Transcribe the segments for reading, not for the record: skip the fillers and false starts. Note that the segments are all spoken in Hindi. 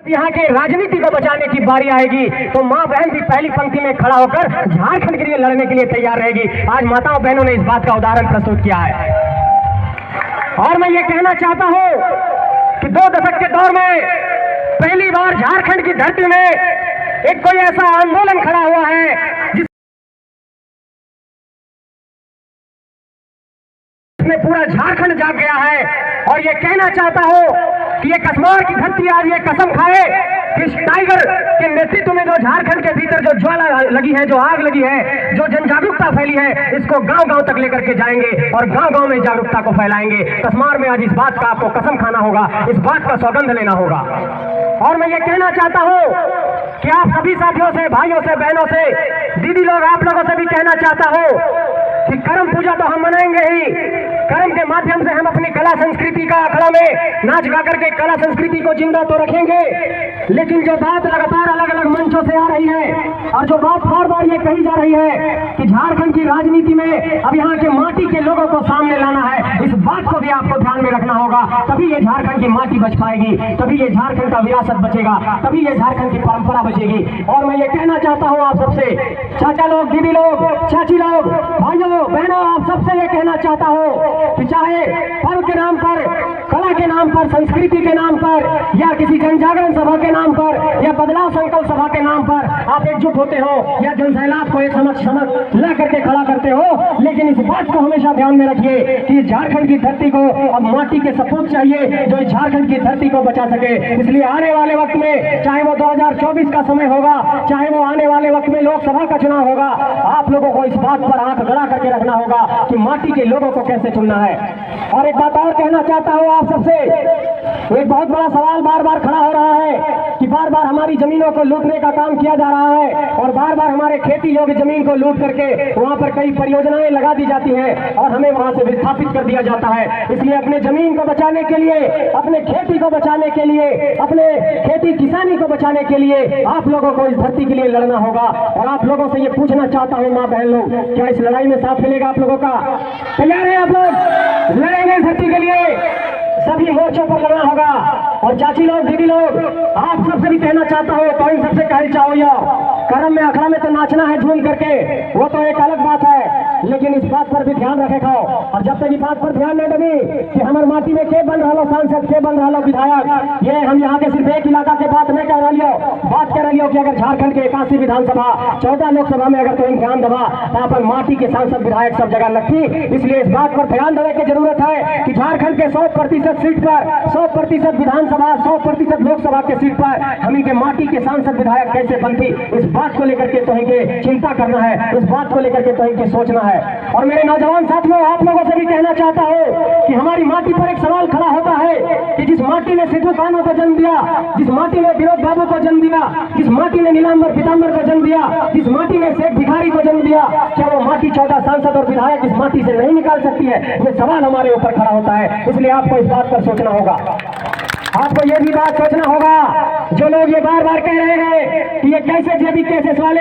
यहाँ के राजनीति को बचाने की बारी आएगी तो माँ बहन भी पहली पंक्ति में खड़ा होकर झारखंड के लिए लड़ने के लिए तैयार रहेगी। आज माताओं बहनों ने इस बात का उदाहरण प्रस्तुत किया है। और मैं ये कहना चाहता हूँ कि 2 दशक के दौर में पहली बार झारखंड की धरती में एक कोई ऐसा आंदोलन खड़ा हुआ है जिसमें पूरा झारखंड जाग गया है। और ये कहना चाहता हूँ कि ये कसमार की धरती आज ये कसम खाए कि इस टाइगर के नेतृत्व में जो झारखंड के भीतर जो ज्वाला लगी है, जो आग लगी है, जो जन जागरूकता फैली है, इसको गांव-गांव तक लेकर के जाएंगे और गांव-गांव में जागरूकता को फैलाएंगे। कसमार में आज इस बात का आपको कसम खाना होगा, इस बात का सौगंध लेना होगा। और मैं ये कहना चाहता हूँ कि आप सभी साथियों से, भाइयों से, बहनों से, दीदी लोग, आप लोगों से भी कहना चाहता हूँ कि करम पूजा तो हम मनाएंगे ही। कर्म के माध्यम से हम अपनी कला संस्कृति का अखड़ा में नाच गा करके कला संस्कृति को जिंदा तो रखेंगे, लेकिन जो बात लगातार अलग अलग मंचों से आ रही है और जो बात बार बार ये कही जा रही है कि झारखंड की राजनीति में अब यहाँ के माटी के लोगों को सामने लाना है, इस बात को भी आपको ध्यान में रखना होगा। तभी ये झारखंड की माटी बच पाएगी, तभी ये झारखंड का विरासत बचेगा, तभी ये झारखंड की परंपरा बचेगी। और मैं ये कहना चाहता हूँ आप सबसे, चाचा लोग, दीदी लोग, चाची लोग, भाइयों बहनों, आप सबसे ये कहना चाहता हूँ कि चाहे पर्व के नाम पर, कला के नाम पर, संस्कृति के नाम पर, या किसी जन जागरण सभा के नाम पर, या बदलाव संकल्प सभा के नाम पर आप एकजुट होते हो या जन सैलाब को एक समझ ला करके खड़ा करते हो, लेकिन इस बात को हमेशा ध्यान में रखिए कि झारखंड की धरती को अब माटी के सपूत चाहिए जो झारखंड की धरती को बचा सके। इसलिए आने वाले वक्त में, चाहे वो 2024 का समय होगा, चाहे वो आने वाले वक्त में लोकसभा का चुनाव होगा, आप लोगों को इस बात पर आंख गड़ा करके रखना होगा कि माटी के लोगों को कैसे चुनना है। और एक बात और कहना चाहता हूँ आप सबसे, एक बहुत बड़ा सवाल बार बार खड़ा हो रहा है कि बार बार हमारी जमीनों को लूटने का काम किया जा रहा है और बार बार हमारे खेती योग्य जमीन को लूट करके वहां पर कई परियोजनाएं लगा दी जाती हैं और हमें वहां से विस्थापित कर दिया जाता है। इसलिए अपने जमीन को बचाने के लिए, अपने खेती को बचाने के लिए, अपने खेती किसानी को बचाने के लिए आप लोगों को इस धरती के लिए लड़ना होगा। और आप लोगों से ये पूछना चाहता हूँ माँ बहन लोग, क्या इस लड़ाई में साथ मिलेगा आप लोगों का? तैयार है आप लोग? लड़ेंगे इस धरती के लिए, सभी मोर्चों पर लड़ना होगा। और चाची लोग, दीदी लोग, आप सबसे भी कहना चाहता हूँ, तो इन सबसे कह चाहो या कर्म में, अखड़ा में तो नाचना है झूम करके, वो तो एक अलग बात है, लेकिन इस बात पर भी ध्यान रखे खाओ। और जब तक इस बात पर ध्यान नहीं देगी कि हमारे माटी में के बन रहा सांसद, के बन रहा विधायक, ये हम यहाँ के सिर्फ एक इलाका के बात नहीं कह रही हो, बात कह रही हो कि अगर झारखंड के 81 विधानसभा, 14 लोकसभा में अगर तो ध्यान दबा तो अपन माटी के सांसद विधायक सब जगह लगती। इसलिए इस बात पर ध्यान देने की जरूरत है कि झारखंड के 100% सीट पर, 100% विधानसभा, 100% लोकसभा के सीट पर हम के माटी के सांसद विधायक कैसे बनती, इस बात को लेकर के तो इनके चिंता करना है, इस बात को लेकर के तो इनके सोचना है। और मेरे नौजवान साथियों, आप लोगों से भी कहना चाहता हूँ कि हमारी माटी पर एक सवाल खड़ा होता है कि जिस माटी ने सिद्धू कान्हू को जन्म दिया, जिस माटी ने विनोद बाबू को जन्म दिया, जिस माटी ने नीलांबर पीतांबर को जन्म दिया, जिस माटी ने शेख भिखारी को जन्म दिया, क्या वो माटी 14 सांसद और विधायक इस माटी से नहीं निकाल सकती है? ये सवाल हमारे ऊपर खड़ा होता है। इसलिए आपको इस बात पर सोचना होगा, आपको ये भी बात सोचना होगा, जो लोग ये बार बार कह रहे हैं कि ये कैसे जेबी केसेस वाले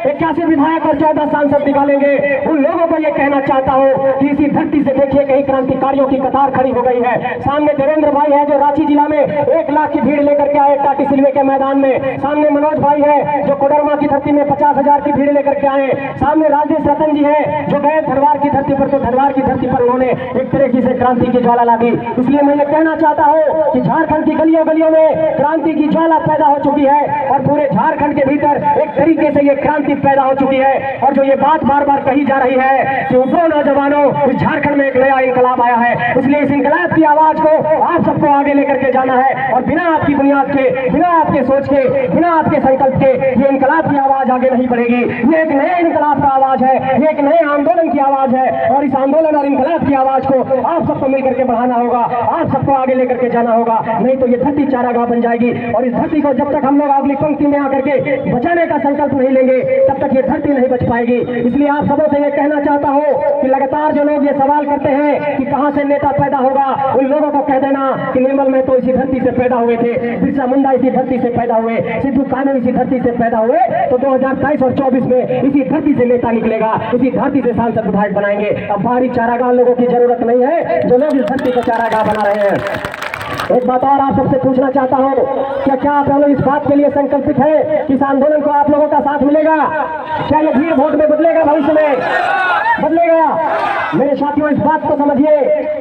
81 विधायक और 14 सांसद निकालेंगे, उन लोगों को ये कहना चाहता हूँ कि इसी धरती से देखिए कई क्रांतिकारियों की कतार खड़ी हो गई है। सामने देवेंद्र भाई है जो रांची जिला में 1 लाख की भीड़ लेकर के आए टाटी सिलवे के मैदान में। सामने मनोज भाई है जो कोडरमा की धरती में 50,000 की भीड़ लेकर के आए। सामने राजेश रतन जी है जो गए धनवार की धरती पर, तो धनवार की धरती पर उन्होंने एक तरीके से क्रांति की ज्वाला ला दी। इसलिए मैं ये कहना चाहता हूँ कि झारखंड की गलियों गलियों में क्रांति की ज्वाला पैदा हो चुकी है और पूरे झारखंड के भीतर एक तरीके से ये क्रांति पैदा हो चुकी है। और जो ये बात बार बार कही जा रही है कि उठो नौजवानों, इस झारखंड में एक नया इनकलाब आया है, इसलिए इस इनकलाब की आवाज को आप सबको आगे लेकर के जाना है। और बिना आपकी बुनियाद के, बिना आपके सोच के, बिना आपके संकल्प के ये इनकलाब की आवाज आगे नहीं बढ़ेगी। ये एक नए इनकलाब का आवाज है, ये एक नए आंदोलन की आवाज है और इस आंदोलन और इनकलाब की आवाज को आप सबको मिलकर के बढ़ाना होगा, आप सबको आगे लेकर के जाना होगा, नहीं तो ये धरती चारागाह बन जाएगी। और इस धरती को जब तक हम लोग अगली पंक्ति में आकर के बचाने का संकल्प नहीं लेंगे, तब तक ये धरती नहीं बच पाएगी। इसलिए आप सबों से ये कहना चाहता हूँ कि लगातार जो लोग ये सवाल करते हैं कि कहां से नेता पैदा होगा, उन लोगों को कह देना कि निर्मल में तो इसी धरती से पैदा हुए थे, बिरसा मुंडा इसी धरती से पैदा हुए, सिद्धू कान्हू इसी धरती से पैदा हुए, तो 2023 और 24 में इसी धरती से नेता निकलेगा, इसी धरती से सांसद विधायक बनाएंगे। अब बाहरी चारागाह लोगों की जरूरत नहीं है, जो लोग इस धरती को चारागाह बना रहे हैं। एक बात और आप सबसे पूछना चाहता हूँ, क्या आप लोग इस बात के लिए संकल्पित है कि इस आंदोलन को आप लोगों का साथ मिलेगा? क्या ये भीड़ वोट में बदलेगा? भविष्य में बदलेगा? मेरे साथियों, इस बात को समझिए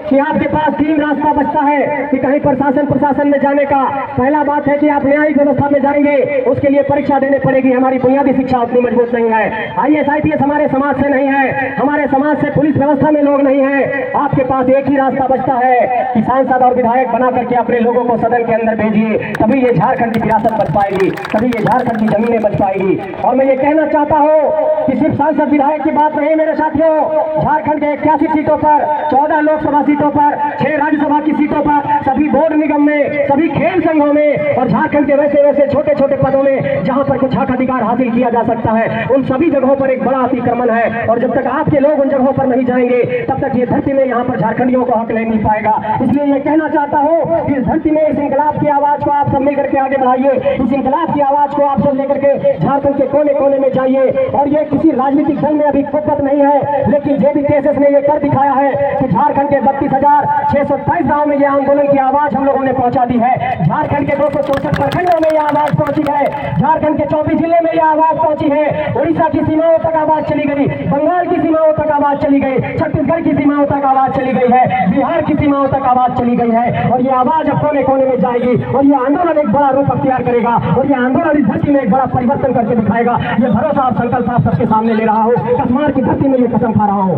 कि आपके पास 3 रास्ता बचता है कि कहीं प्रशासन में जाने का। पहला बात है कि आप न्यायिक व्यवस्था में जाएंगे, उसके लिए परीक्षा देनी पड़ेगी। हमारी बुनियादी शिक्षा उतनी मजबूत नहीं है। IAS IPS हमारे समाज से नहीं है, हमारे समाज से पुलिस व्यवस्था में लोग नहीं है। आपके पास एक ही रास्ता बचता है कि सांसद और विधायक बना करके अपने लोगों को सदन के अंदर भेजिए, तभी ये झारखंड की विरासत बच पाएगी, तभी ये झारखंड की जमीनें बच पाएगी। और मैं ये कहना चाहता हूँ कि सिर्फ सांसद विधायक की बात नहीं मेरे साथियों, झारखंड के 81 सीटों पर, 14 लोकसभा सीटों पर, 6 राज्यसभा की सीटों पर, सभी बोर्ड निगम में, सभी खेल संघों में और झारखंड के वैसे छोटे छोटे पदों में जहां पर कुछ हक अधिकार हासिल किया जा सकता है, उन सभी जगहों पर एक बड़ा अतिक्रमण है। और जब तक आपके लोग उन जगहों पर नहीं जाएंगे, तब तक ये धरती में यहाँ पर झारखंडियों को हक नहीं मिल पाएगा। इसलिए ये कहना चाहता हूँ कि इस धरती में इस इंकलाब की आवाज को आप सब मिलकर के आगे बढ़ाइए। इस इंकलाब की आवाज को आप सब लेकर के झारखंड के कोने कोने में जाइए। और ये किसी राजनीतिक दल में अभी कुपत नहीं है, लेकिन JB केसेस ने ये कर दिखाया है कि झारखंड के 32,627 गाँव में ये आंदोलन की आवाज हम लोगों ने पहुंचा दी है। झारखंड के 264 प्रखंडों में ये आवाज पहुंची है, झारखंड के 24 जिले में ये आवाज पहुंची है। उड़ीसा की सीमाओं तक आवाज चली गई, बंगाल की सीमाओं तक आवाज चली गई, छत्तीसगढ़ की सीमाओं तक आवाज चली गई है, बिहार की सीमाओं तक आवाज चली गई है। और ये आवाज अब कोने कोने में जाएगी और ये आंदोलन एक बड़ा रूप अख्तियार करेगा और ये आंदोलन इस धरती में एक बड़ा परिवर्तन करके दिखाएगा। ये भरोसा और संकल्प आप सबके सामने ले रहा हूँ, कसमार की धरती में ये कसम खा रहा हूँ।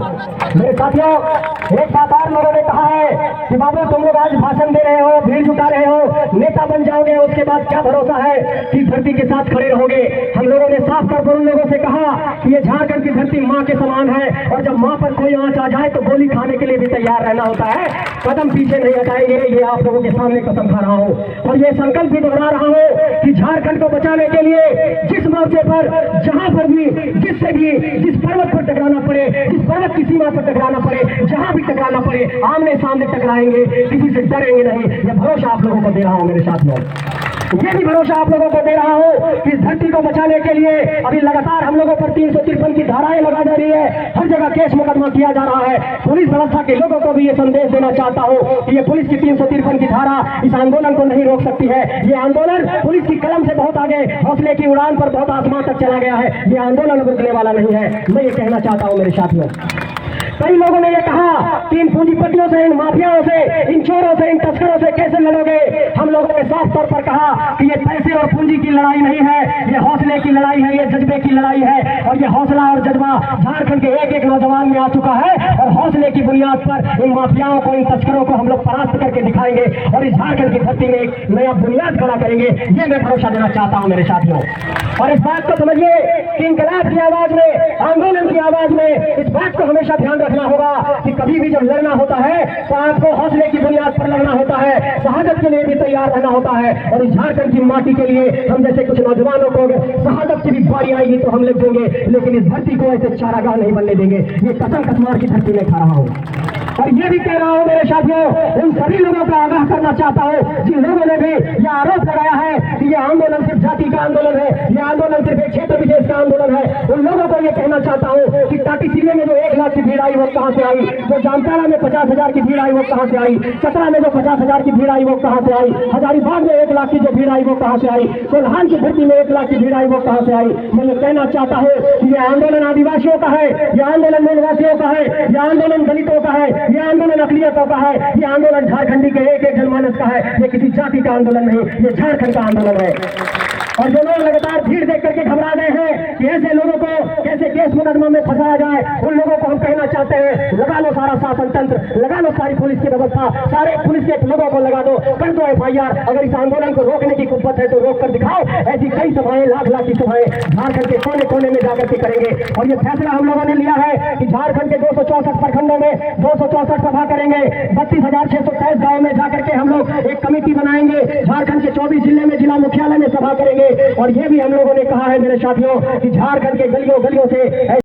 मेरे साथियों, एक बात और लोगों ने कहा है कि बाबू तुम लोग आज भाषण दे रहे हो, भीड़ जुटा रहे हो, नेता बन जाओगे, उसके बाद क्या भरोसा है कि धरती के साथ खड़े रहोगे? हम लोगों ने साफ तौर पर उन लोगों से कहा कि ये झारखंड की धरती माँ के समान है और जब माँ पर कोई आंच आ जाए तो गोली खाने के लिए भी तैयार रहना होता है, कदम पीछे नहीं हटाएंगे। ये आप लोगों के सामने कसम खा रहा हूँ और ये संकल्प भी दोहरा रहा हूँ कि झारखंड को बचाने के लिए जिस मोर्चे पर, जहां पर भी, जिससे भी, जिस पर्वत पर टकराना पड़े, जिस पर्वत की सीमा पर टकराना पड़े, जहां भी टकराना पड़े, आमने सामने टकराएंगे, किसी से डरेंगे नहीं। यह भरोसा आप लोगों को दे रहा हूं मेरे साथियों। ये भी भरोसा आप लोगों को दे रहा हूँ कि इस धरती को बचाने के लिए अभी लगातार हम लोगों पर 353 की धाराएं लगा जा रही है, हर जगह केस मुकदमा किया जा रहा है। पुलिस व्यवस्था के लोगों को भी ये संदेश देना चाहता हूँ कि ये पुलिस की 353 की धारा इस आंदोलन को नहीं रोक सकती है। ये आंदोलन पुलिस की कलम से बहुत आगे, हौसले की उड़ान पर बहुत आसमान तक चला गया है। ये आंदोलन रुकने वाला नहीं है। मैं ये कहना चाहता हूँ मेरे साथियों। कई लोगों ने यह कहा कि इन पूंजीपतियों से, इन माफियाओं से, इन चोरों से, इन तस्करों से कैसे लड़ोगे? हम लोगों ने साफ तौर पर कहा कि ये पैसे और पूंजी की लड़ाई नहीं है, ये हौसले की लड़ाई है, ये जज्बे की लड़ाई है। और ये हौसला और जज्बा झारखंड के एक एक नौजवान में आ चुका है और हौसले की बुनियाद पर इन माफियाओं को, इन तस्करों को हम लोग परास्त करके दिखाएंगे और इस झारखंड की धरती में एक नया बुनियाद खड़ा करेंगे। ये मैं भरोसा देना चाहता हूँ मेरे साथियों। और इस बात को समझिए कि इंकलाब की आवाज में, आंदोलन की आवाज में इस बात को हमेशा ध्यान रखना होगा कि कभी भी जब लड़ना होता है तो आपको हौसले की बुनियाद पर लड़ना होता है, शहादत के लिए भी तैयार रहना होता है। और इस झारखंड की माटी के लिए हम जैसे कुछ नौजवानों को शहादत की भी बारी आएगी तो हम लिख देंगे, लेकिन इस धरती को ऐसे चारागाह नहीं बनने देंगे। ये कसम कसमार की धरती में खा रहा हूँ। और ये भी कह रहा हूँ मेरे साथियों, उन सभी लोगों को आगाह करना चाहता हूँ जिन लोगों ने भी यह आरोप लगाया है कि यह आंदोलन सिर्फ जाति का आंदोलन है, यह आंदोलन सिर्फ एक क्षेत्र विशेष का आंदोलन है। उन लोगों को यह कहना चाहता हूँ कि टाटी जिले में जो 1 लाख की भीड़ आई वो कहाँ से आई, जो जामताड़ा में 50,000 की भीड़ आई वो कहाँ से आई, चतरा में जो 50,000 की भीड़ आई वो कहाँ से आई, हजारीबाग में 1 लाख की जो भीड़ आई वो कहाँ से आई, कोल्हान की धरती में 1 लाख की भीड़ आई वो कहाँ से आई। मैं ये कहना चाहता हूँ कि यह आंदोलन आदिवासियों का है, यह आंदोलन मूलवासियों का है, यह आंदोलन दलितों का है, यह आंदोलन अकलियतों का है, यह आंदोलन झारखंडी के एक एक जनमानस का है। ये किसी जाति का आंदोलन नहीं, ये झारखंड का आंदोलन है। और जो लोग लगातार भीड़ देख करके घबरा गए हैं कि ऐसे लोगों को कैसे केस मुकदमा में फंसाया जाए, उन लोगों को हम कहना चाहते हैं, लगा लो सारा शासन तंत्र, लगा लो सारी पुलिस की व्यवस्था, सारे पुलिस के लोगों को लगा दो, कर दो FIR। अगर इस आंदोलन को रोकने की कुव्वत है तो रोक कर दिखाओ। ऐसी कई सभाएं, लाख की सभाएं झारखंड के कोने कोने में जाकर के करेंगे। और ये फैसला हम लोगों ने लिया है कि झारखंड के 264 प्रखंडों में 264 सभा करेंगे, 32,623 गाँव में जाकर के हम लोग एक कमेटी बनाएंगे, झारखंड के 24 जिले में जिला मुख्यालय में सभा करेंगे। और ये भी हम लोगों ने कहा है मेरे साथियों कि झारखंड के गलियों गलियों से